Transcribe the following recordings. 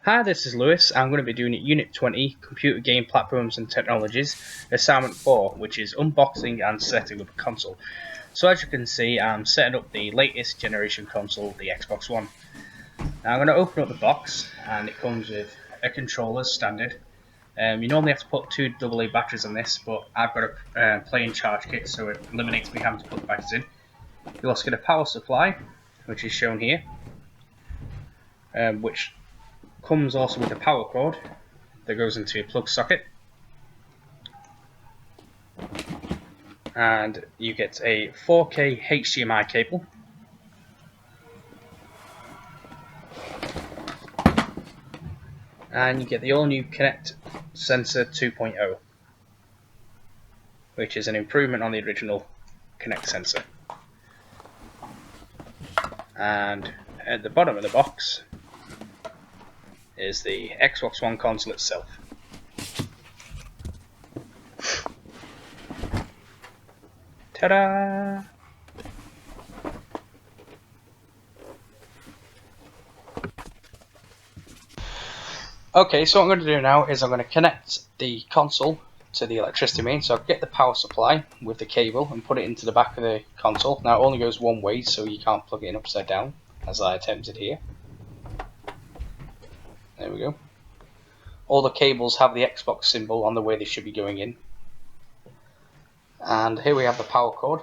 Hi, this is Lewis. I'm going to be doing Unit 20, Computer Game Platforms and Technologies, Assignment 4, which is Unboxing and Setting up a Console. So as you can see, I'm setting up the latest generation console, the Xbox One. Now I'm going to open up the box, and it comes with a controller, standard. You normally have to put two AA batteries in this, but I've got a plain charge kit, so it eliminates me having to put the batteries in. You also get a power supply, which is shown here, which comes also with a power cord that goes into a plug socket, and you get a 4K HDMI cable, and you get the all-new Kinect Sensor 2.0, which is an improvement on the original Kinect sensor. And at the bottom of the box is the Xbox One console itself. Ta-da! Okay, so what I'm going to do now is I'm going to connect the console to the electricity main. So I'll get the power supply with the cable and put it into the back of the console. Now it only goes one way, so you can't plug it in upside down, as I attempted here. There we go. All the cables have the Xbox symbol on the way they should be going in. And here we have the power cord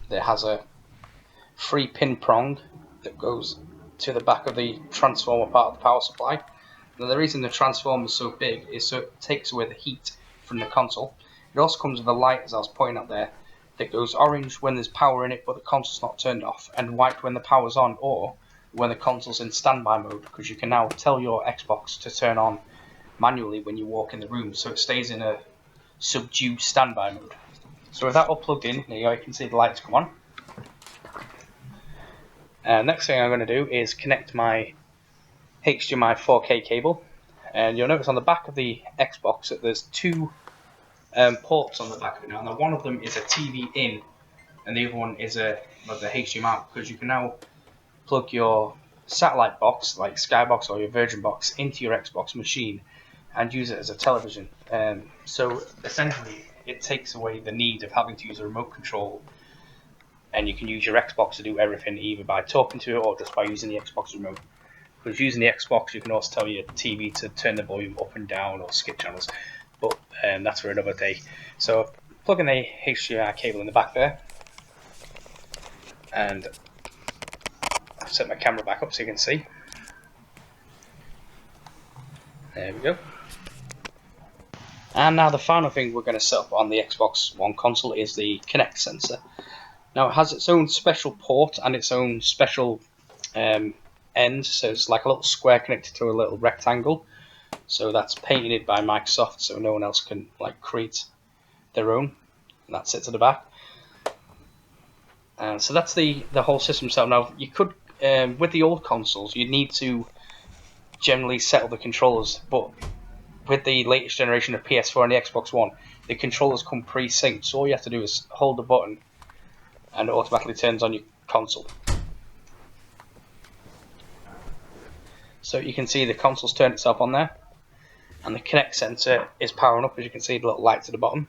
that has a 3-pin prong that goes to the back of the transformer part of the power supply. Now the reason the transformer is so big is so it takes away the heat from the console. It also comes with a light, as I was pointing out there, that goes orange when there's power in it but the console's not turned off, and white when the power's on or when the console's in standby mode, because you can now tell your Xbox to turn on manually when you walk in the room, so it stays in a subdued standby mode. So with that all plugged in, there you go, you can see the lights come on. Next thing I'm going to do is connect my HDMI 4K cable, and you'll notice on the back of the Xbox that there's two ports on the back of it now. Now one of them is a TV in, and the other one is the HDMI out, because you can now plug your satellite box, like Skybox or your Virgin box, into your Xbox machine and use it as a television. So essentially it takes away the need of having to use a remote control, and you can use your Xbox to do everything either by talking to it or just by using the Xbox remote. Because using the Xbox, you can also tell your TV to turn the volume up and down or skip channels, but that's for another day. So plug in the HDMI cable in the back there, and I've set my camera back up so you can see. There we go. And now the final thing we're going to set up on the Xbox One console is the Kinect sensor. Now it has its own special port and its own special end, so it's like a little square connected to a little rectangle. So that's painted by Microsoft, so no one else can create their own. And that sits at the back. So that's the whole system setup. Now you could, with the old consoles, you'd need to generally settle the controllers, but with the latest generation of PS4 and the Xbox One, the controllers come pre-synced, so all you have to do is hold the button and it automatically turns on your console. So you can see the console's turned itself on there, and the Kinect sensor is powering up, as you can see the little lights at the bottom.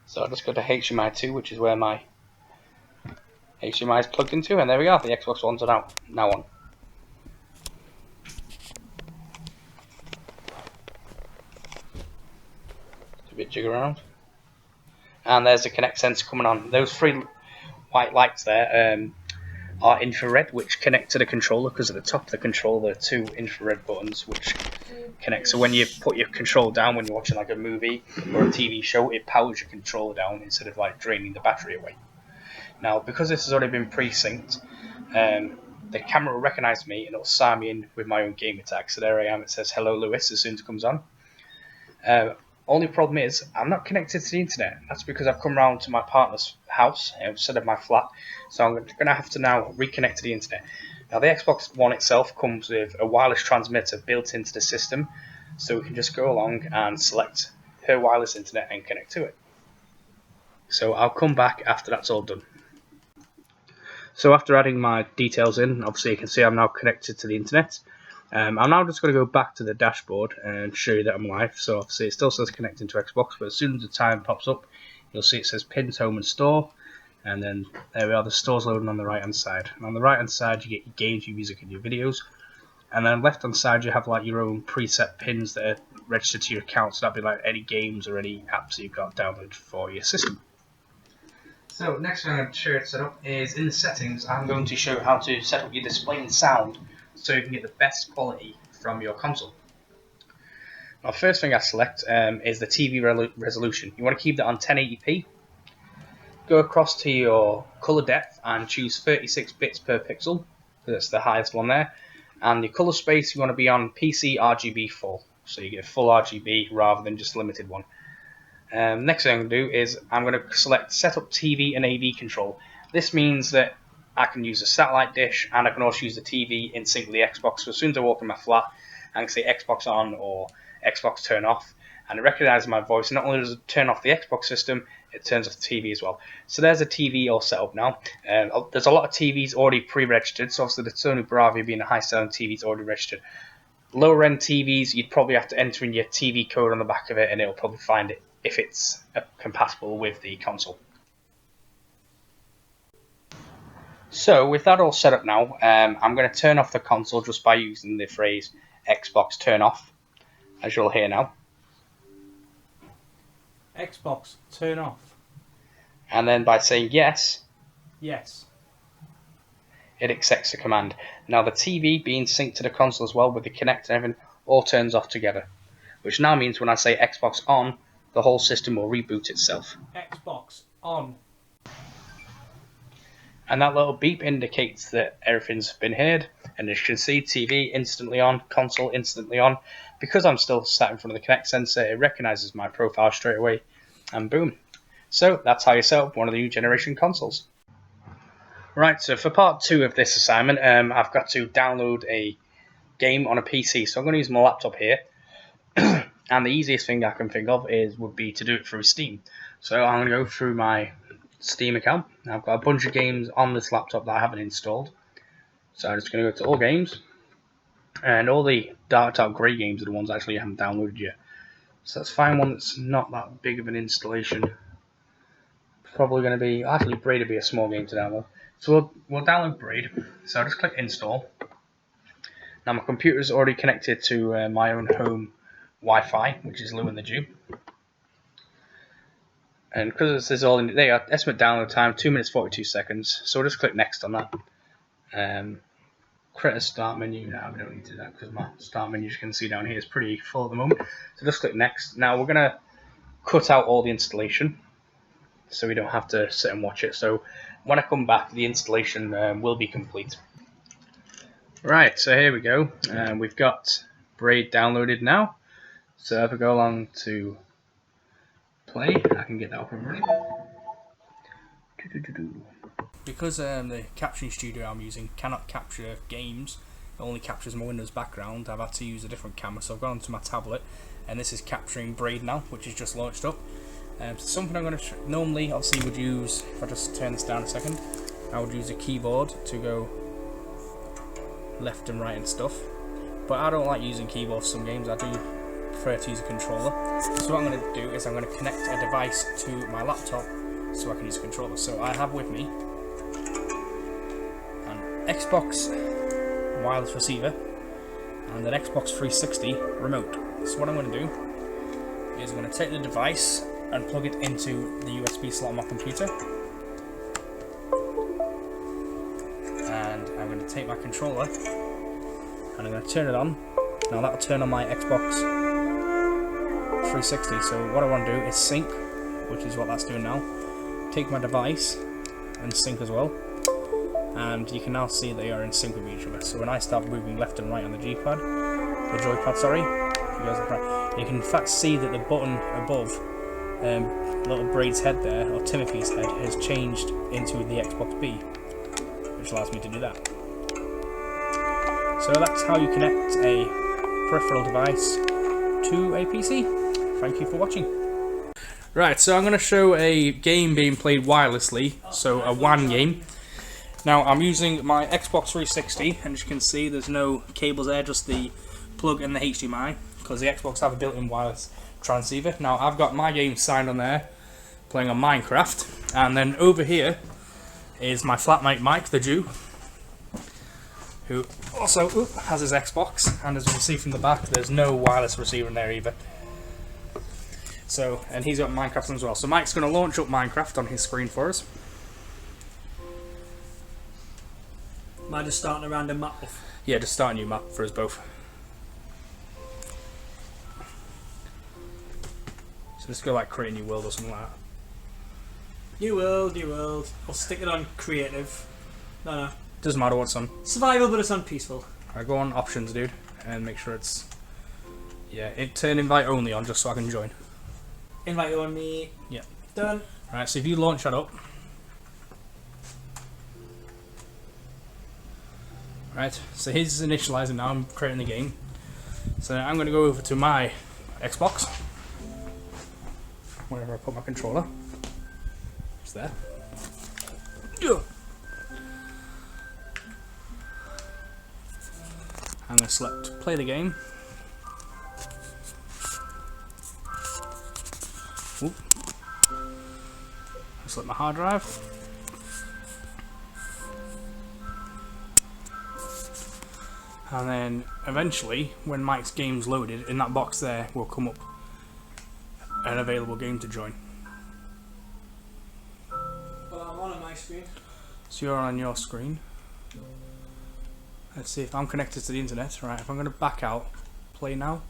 So I'll just go to HDMI 2, which is where my HDMI is plugged into, and there we are, the Xbox Ones are now on. A bit jig around, and there's the Kinect sensor coming on. Those three white lights there are infrared, which connect to the controller, because at the top of the controller are two infrared buttons which connect. So when you put your controller down when you're watching like a movie or a TV show, it powers your controller down instead of draining the battery away. Now because this has already been pre-synced, the camera will recognise me and it'll sign me in with my own game tag. So there I am, it says hello Lewis as soon as it comes on. Only problem is I'm not connected to the internet. That's because I've come round to my partner's house instead of my flat, so I'm going to have to now reconnect to the internet. Now the Xbox One itself comes with a wireless transmitter built into the system, so we can just go along and select her wireless internet and connect to it. So I'll come back after that's all done. So after adding my details in, obviously you can see I'm now connected to the internet. I'm now just going to go back to the dashboard and show you that I'm live. So obviously it still says connecting to Xbox, but as soon as the time pops up, you'll see it says pins, home and store. And then there we are, the store's loading on the right hand side. And on the right hand side you get your games, your music and your videos. And then left hand side you have like your own preset pins that are registered to your account. So that'd be like any games or any apps that you've got downloaded for your system. So next thing I'm going to show you to set up is in the settings. I'm going to show how to set up your display and sound so you can get the best quality from your console. Now, first thing I select is the TV resolution. You want to keep that on 1080p. Go across to your color depth and choose 36 bits per pixel. That's the highest one there. And the color space you want to be on PC RGB full, so you get full RGB rather than just limited one. Next thing I'm going to do is I'm going to select Setup TV and AV Control. This means that I can use a satellite dish and I can also use the TV in sync with the Xbox. So as soon as I walk in my flat, I can say Xbox on or Xbox turn off, and it recognises my voice. Not only does it turn off the Xbox system, it turns off the TV as well. So there's a TV all set up now. There's a lot of TVs already pre-registered, so obviously the Sony Bravia being a high-selling TV is already registered. Lower end TVs, you'd probably have to enter in your TV code on the back of it and it'll probably find it if it's compatible with the console. So with that all set up now, I'm going to turn off the console just by using the phrase Xbox turn off, as you'll hear now. Xbox turn off. And then by saying yes, Yes. it accepts the command. Now the TV being synced to the console as well with the Kinect and everything all turns off together, which now means when I say Xbox on, the whole system will reboot itself. Xbox on. And that little beep indicates that everything's been heard, and as you can see, TV instantly on, console instantly on. Because I'm still sat in front of the Kinect sensor, it recognises my profile straight away, and boom. So that's how you set up one of the new generation consoles. Right, so for part 2 of this assignment, I've got to download a game on a PC. So I'm going to use my laptop here, and the easiest thing I can think of would be to do it through Steam. So I'm going to go through my Steam account. I've got a bunch of games on this laptop that I haven't installed. So I'm just going to go to all games, and all the dark grey games are the ones actually I haven't downloaded yet. So let's find one that's not that big of an installation. Probably going to be, actually Braid would be a small game to download. So we'll download Braid. So I'll just click install. Now my computer is already connected to my own home Wi-Fi, which is Lou and the Jew. And because this is all in there, estimate download time 2 minutes 42 seconds. So we'll just click next on that. Create a start menu. Now we don't need to do that because my start menu, as you can see down here, is pretty full at the moment. So just click next. Now we're gonna cut out all the installation, so we don't have to sit and watch it. So when I come back, the installation will be complete. Right, so here we go. We've got Braid downloaded now. So if I go along to play, I can get that up and running. Because the captioning studio I'm using cannot capture games, it only captures my Windows background, I've had to use a different camera. So I've gone onto my tablet, and this is capturing Braid now, which is just launched up. So something I'm going to normally obviously would use, if I just turn this down a second, I would use a keyboard to go left and right and stuff. But I don't like using keyboard for some games, I do prefer to use a controller. So what I'm going to do is I'm going to connect a device to my laptop so I can use a controller. So I have with me an Xbox wireless receiver and an Xbox 360 remote. So what I'm going to do is I'm going to take the device and plug it into the USB slot on my computer, and I'm going to take my controller and I'm going to turn it on. Now that will turn on my Xbox 360. So what I want to do is sync, which is what that's doing now. Take my device and sync as well, and you can now see they are in sync with each other. So when I start moving left and right on the G-pad, the joypad, sorry, you can in fact see that the button above little Braid's head there, or Timothy's head, has changed into the Xbox B, which allows me to do that. So that's how you connect a peripheral device to a PC. Thank you for watching. Right, so I'm going to show a game being played wirelessly, so a WAN game. Now I'm using my Xbox 360, and as you can see there's no cables there, just the plug and the HDMI, because the Xbox have a built-in wireless transceiver. Now I've got my game signed on there, playing on Minecraft, and then over here is my flatmate Mike, the Jew, who also has his Xbox, and as you can see from the back there's no wireless receiver in there either. So, and he's got Minecraft as well. So Mike's going to launch up Minecraft on his screen for us. Am I just starting a random map off? Yeah, just start a new map for us both. So just go like create a new world or something like that. New world, new world. I'll stick it on creative. No. Doesn't matter what's on. Survival, but it's on peaceful. Alright, go on options, dude, and make sure it's... Yeah, turn invite only on just so I can join. Invite only. Yeah. Done. Alright, so if you launch that up. Right, so he's initializing now, I'm creating the game. So I'm going to go over to my Xbox. Wherever I put my controller. It's there. I'm going to select play the game. Oop. Select my hard drive. And then eventually, when Mike's game's loaded, in that box there will come up an available game to join. Well, I'm on my screen. So you're on your screen. Let's see if I'm connected to the internet. Right, if I'm going to back out, play now.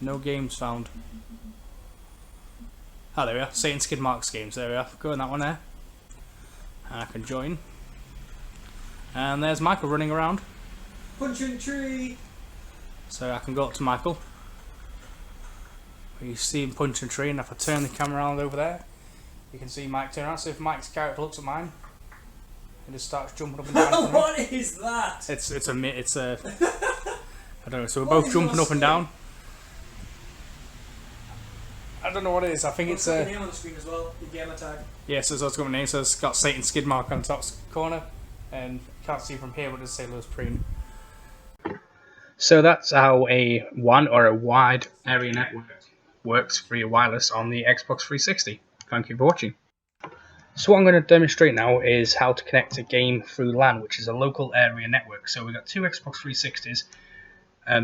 No games found. Oh, there we are. Satan Skid Marks games. There we are. Go in that one there. And I can join. And there's Michael running around. Punching tree. So I can go up to Michael. You see him punching a tree, and if I turn the camera around over there, you can see Mike turn around. So if Mike's character looks at mine, he just starts jumping up and down. What is that? It's a I don't know. So we're both jumping up and down. I don't know what it is. I think it's a name on the screen as well. Your gamer tag. Yes, yeah, so it's got my name. So it's got Satan Skid Mark on the top corner, and you can't see from here, but it's say Lewis Preen. So that's how a WAN or a wide area network works for your wireless on the Xbox 360. Thank you for watching. So what I'm going to demonstrate now is how to connect a game through LAN, which is a local area network. So we've got two Xbox 360s,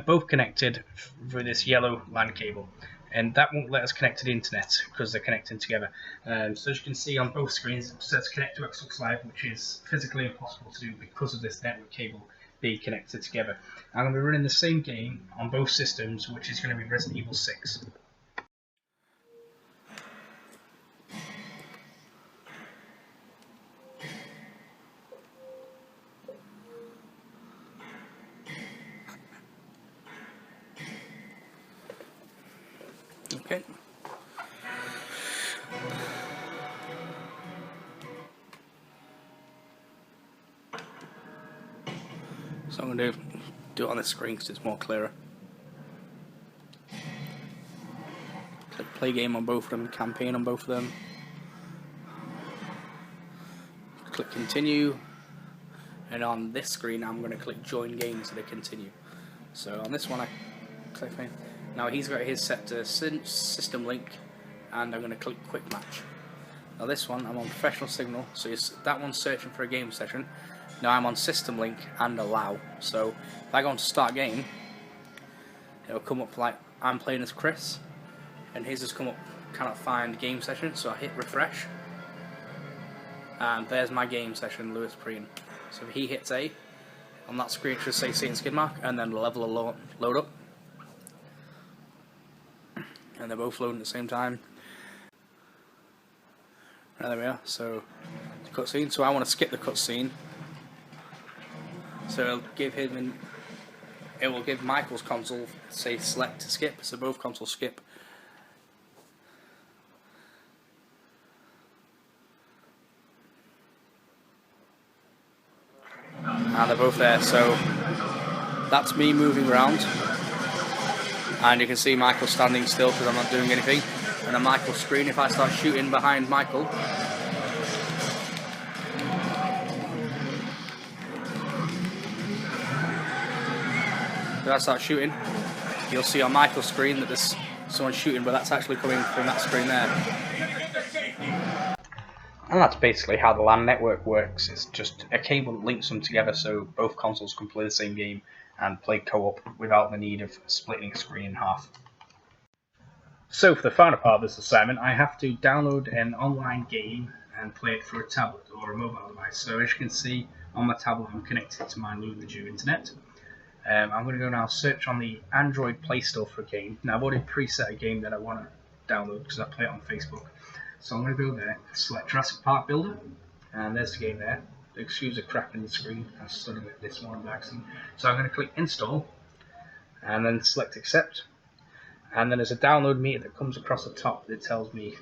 both connected through this yellow LAN cable. And that won't let us connect to the internet because they're connecting together. So as you can see on both screens, it says connect to Xbox Live, which is physically impossible to do because of this network cable being connected together. I'm going to be running the same game on both systems, which is going to be Resident Evil 6. Okay. So I'm going to do it on this screen because it's more clearer. Click play game on both of them, campaign on both of them. Click continue, and on this screen I'm going to click join game to continue. So on this one I click. Now he's got his set to system link, and I'm going to click quick match. Now this one I'm on professional signal, so that one's searching for a game session. Now I'm on system link and allow. So if I go on to start game, it'll come up like I'm playing as Chris, and his has come up cannot find game session. So I hit refresh, and there's my game session, Lewis Preen. So if he hits A, on that screen it should say Satan Skid Mark, and then the level will load up. And they're both loading at the same time. Right, there we are. So the cutscene. So I want to skip the cutscene. So it'll give him. It will give Michael's console say select to skip. So both consoles skip. And they're both there. So that's me moving around. And you can see Michael standing still because I'm not doing anything. and a Michael screen. If I start shooting behind Michael, if I start shooting, you'll see on Michael's screen that there's someone shooting, but that's actually coming from that screen there. And that's basically how the LAN network works. It's just a cable that links them together so both consoles can play the same game and play co-op without the need of splitting a screen in half. So for the final part of this assignment, I have to download an online game and play it through a tablet or a mobile device. So as you can see on my tablet, I'm connected to my Lunadew internet. I'm going to go now search on the Android Play Store for a game. Now I've already preset a game that I want to download because I play it on Facebook. So I'm going to go there, select Jurassic Park Builder, and there's the game there. Excuse the crack in the screen, I studied this one by accident. So I'm going to click Install, and then select Accept. And then there's a download meter that comes across the top that tells me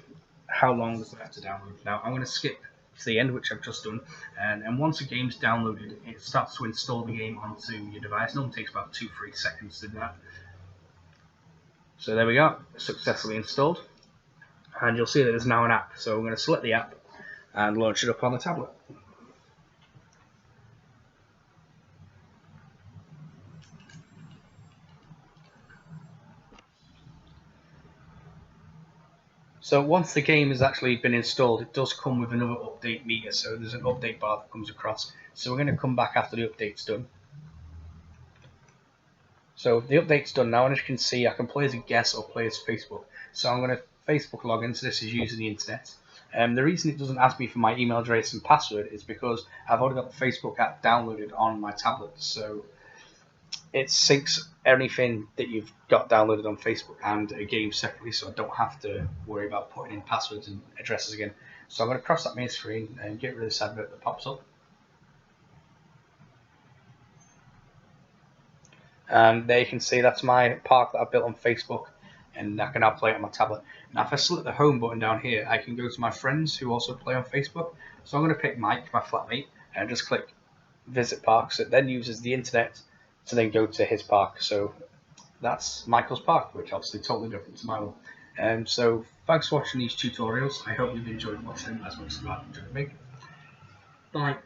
how long is left to download. Now I'm going to skip to the end, which I've just done, and once a game's downloaded, it starts to install the game onto your device. It normally takes about 2-3 seconds to do that. So there we go, successfully installed. And you'll see that there's now an app. So I'm going to select the app and launch it up on the tablet. So once the game has actually been installed, it does come with another update meter. So there's an update bar that comes across. So we're going to come back after the update's done. So the update's done now, and as you can see, I can play as a guest or play as Facebook. So I'm going to Facebook login, so this is using the internet. The reason it doesn't ask me for my email address and password is because I've already got the Facebook app downloaded on my tablet. So it syncs anything that you've got downloaded on Facebook and a game separately, so I don't have to worry about putting in passwords and addresses again. So I'm going to cross that main screen and get rid of this advert that pops up. And there you can see that's my park that I built on Facebook, and I can now play it on my tablet. Now if I select the home button down here, I can go to my friends who also play on Facebook. So I'm going to pick Mike, my flatmate, and just click visit parks. It then uses the internet to then go to his park. So that's Michael's park, which obviously totally different to my one. So thanks for watching these tutorials. I hope you've enjoyed watching them as much as I've enjoyed making them. Bye.